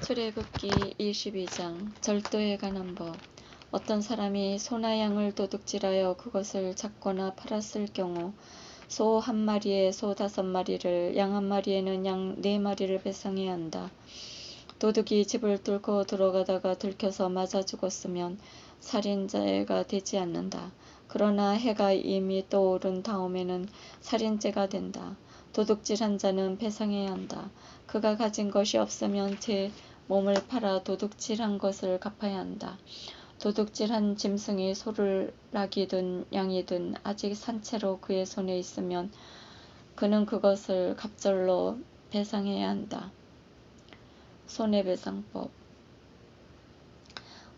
출애굽기 22장 절도에 관한 법. 어떤 사람이 소나 양을 도둑질하여 그것을 잡거나 팔았을 경우 소 한 마리에 소 5마리를, 양 한 마리에는 양 4마리를 배상해야 한다. 도둑이 집을 뚫고 들어가다가 들켜서 맞아 죽었으면 살인죄가 되지 않는다. 그러나 해가 이미 떠오른 다음에는 살인죄가 된다. 도둑질한 자는 배상해야 한다. 그가 가진 것이 없으면 제 몸을 팔아 도둑질한 것을 갚아야 한다. 도둑질한 짐승이 소를 낙이든 양이든 아직 산 채로 그의 손에 있으면 그는 그것을 갑절로 배상해야 한다. 손해배상법.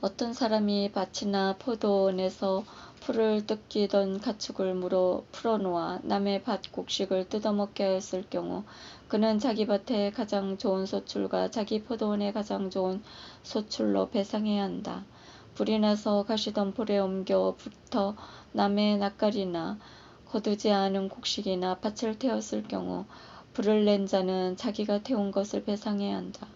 어떤 사람이 밭이나 포도원에서 풀을 뜯기던 가축을 물어 풀어놓아 남의 밭 곡식을 뜯어먹게 하였을 경우 그는 자기 밭의 가장 좋은 소출과 자기 포도원의 가장 좋은 소출로 배상해야 한다. 불이 나서 가시던 불에 옮겨 붙어 남의 낯가리나 거두지 않은 곡식이나 밭을 태웠을 경우 불을 낸 자는 자기가 태운 것을 배상해야 한다.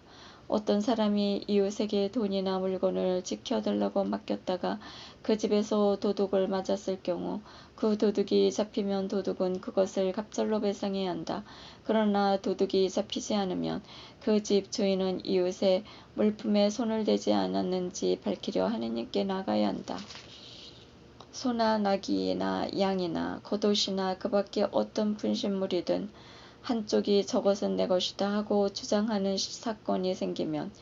어떤 사람이 이웃에게 돈이나 물건을 지켜달라고 맡겼다가 그 집에서 도둑을 맞았을 경우 그 도둑이 잡히면 도둑은 그것을 갑절로 배상해야 한다. 그러나 도둑이 잡히지 않으면 그 집 주인은 이웃의 물품에 손을 대지 않았는지 밝히려 하느님께 나가야 한다. 소나 나귀나 양이나 겉옷이나 그 밖에 어떤 분신물이든 한쪽이 저것은 내 것이다 하고 주장하는 사건이 생기면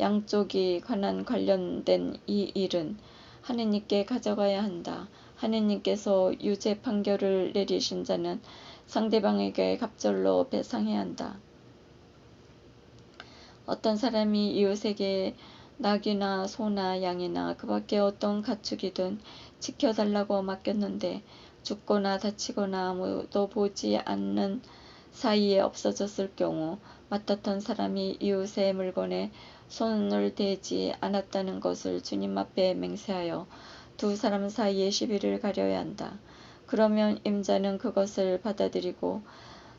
양쪽이 관련된 이 일은 하느님께 가져가야 한다. 하느님께서 유죄 판결을 내리신 자는 상대방에게 갑절로 배상해야 한다. 어떤 사람이 이웃에게 나귀나 소나 양이나 그 밖에 어떤 가축이든 지켜달라고 맡겼는데 죽거나 다치거나 아무도 보지 않는 사이에 없어졌을 경우 맡았던 사람이 이웃의 물건에 손을 대지 않았다는 것을 주님 앞에 맹세하여 두 사람 사이에 시비를 가려야 한다. 그러면 임자는 그것을 받아들이고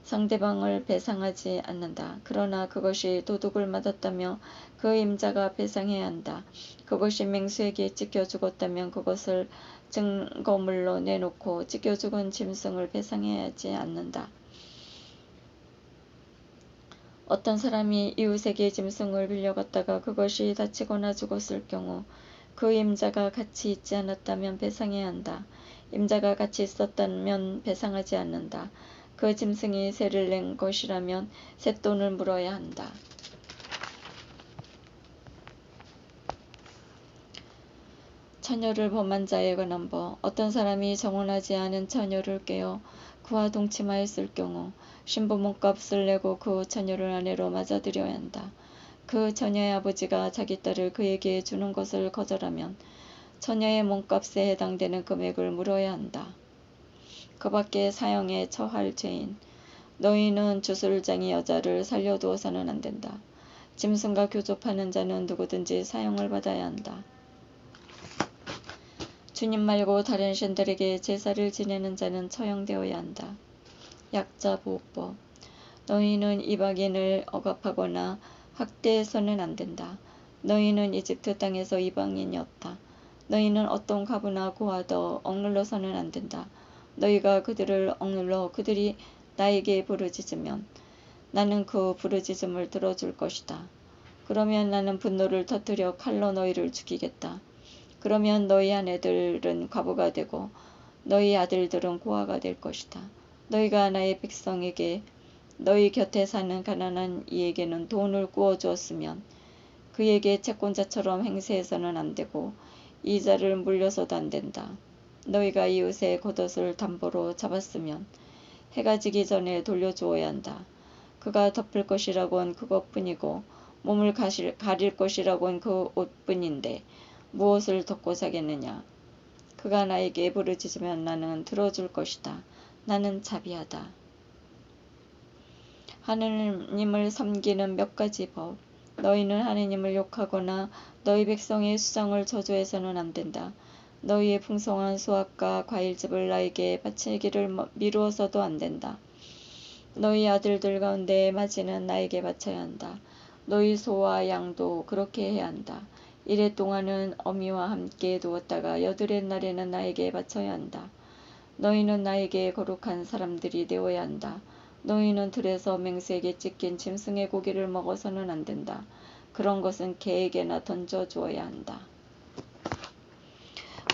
상대방을 배상하지 않는다. 그러나 그것이 도둑을 맞았다며 그 임자가 배상해야 한다. 그것이 맹수에게 찢겨 죽었다면 그것을 증거물로 내놓고 찢겨 죽은 짐승을 배상해야 하지 않는다. 어떤 사람이 이웃에게 짐승을 빌려갔다가 그것이 다치거나 죽었을 경우 그 임자가 같이 있지 않았다면 배상해야 한다. 임자가 같이 있었다면 배상하지 않는다. 그 짐승이 세를 낸 것이라면 쇳돈을 물어야 한다. 처녀를 범한 자에 관한 법. 어떤 사람이 정혼하지 않은 처녀를 깨어 그와 동침하였을 경우 신부 몸값을 내고 그 처녀를 아내로 맞아들여야 한다. 그 처녀의 아버지가 자기 딸을 그에게 주는 것을 거절하면 처녀의 몸값에 해당되는 금액을 물어야 한다. 그 밖에 사형에 처할 죄인. 너희는 주술장이 여자를 살려두어서는 안 된다. 짐승과 교접하는 자는 누구든지 사형을 받아야 한다. 주님 말고 다른 신들에게 제사를 지내는 자는 처형되어야 한다. 약자보호법. 너희는 이방인을 억압하거나 학대해서는 안 된다. 너희는 이집트 땅에서 이방인이었다. 너희는 어떤 과부나 고아도 억눌러서는 안 된다. 너희가 그들을 억눌러 그들이 나에게 부르짖으면 나는 그 부르짖음을 들어줄 것이다. 그러면 나는 분노를 터뜨려 칼로 너희를 죽이겠다. 그러면 너희 아내들은 과부가 되고 너희 아들들은 고아가 될 것이다. 너희가 나의 백성에게 너희 곁에 사는 가난한 이에게는 돈을 구워 주었으면 그에게 채권자처럼 행세해서는 안 되고 이자를 물려서도 안 된다. 너희가 이웃의 겉옷을 담보로 잡았으면 해가 지기 전에 돌려주어야 한다. 그가 덮을 것이라곤 그것뿐이고 몸을 가릴 것이라곤 그 옷뿐인데 무엇을 덮고 자겠느냐. 그가 나에게 부르짖으면 나는 들어줄 것이다. 나는 자비하다. 하느님을 섬기는 몇 가지 법. 너희는 하느님을 욕하거나 너희 백성의 수장을 저주해서는 안 된다. 너희의 풍성한 수확과 과일즙을 나에게 바치기를 미루어서도 안 된다. 너희 아들들 가운데 맞이는 나에게 바쳐야 한다. 너희 소와 양도 그렇게 해야 한다. 이레 동안은 어미와 함께 두었다가 여드렛 날에는 나에게 바쳐야 한다. 너희는 나에게 거룩한 사람들이 되어야 한다. 너희는 들에서 맹수에게 찢긴 짐승의 고기를 먹어서는 안 된다. 그런 것은 개에게나 던져 주어야 한다.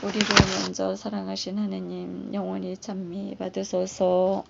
우리를 먼저 사랑하신 하느님, 영원히 찬미 받으소서.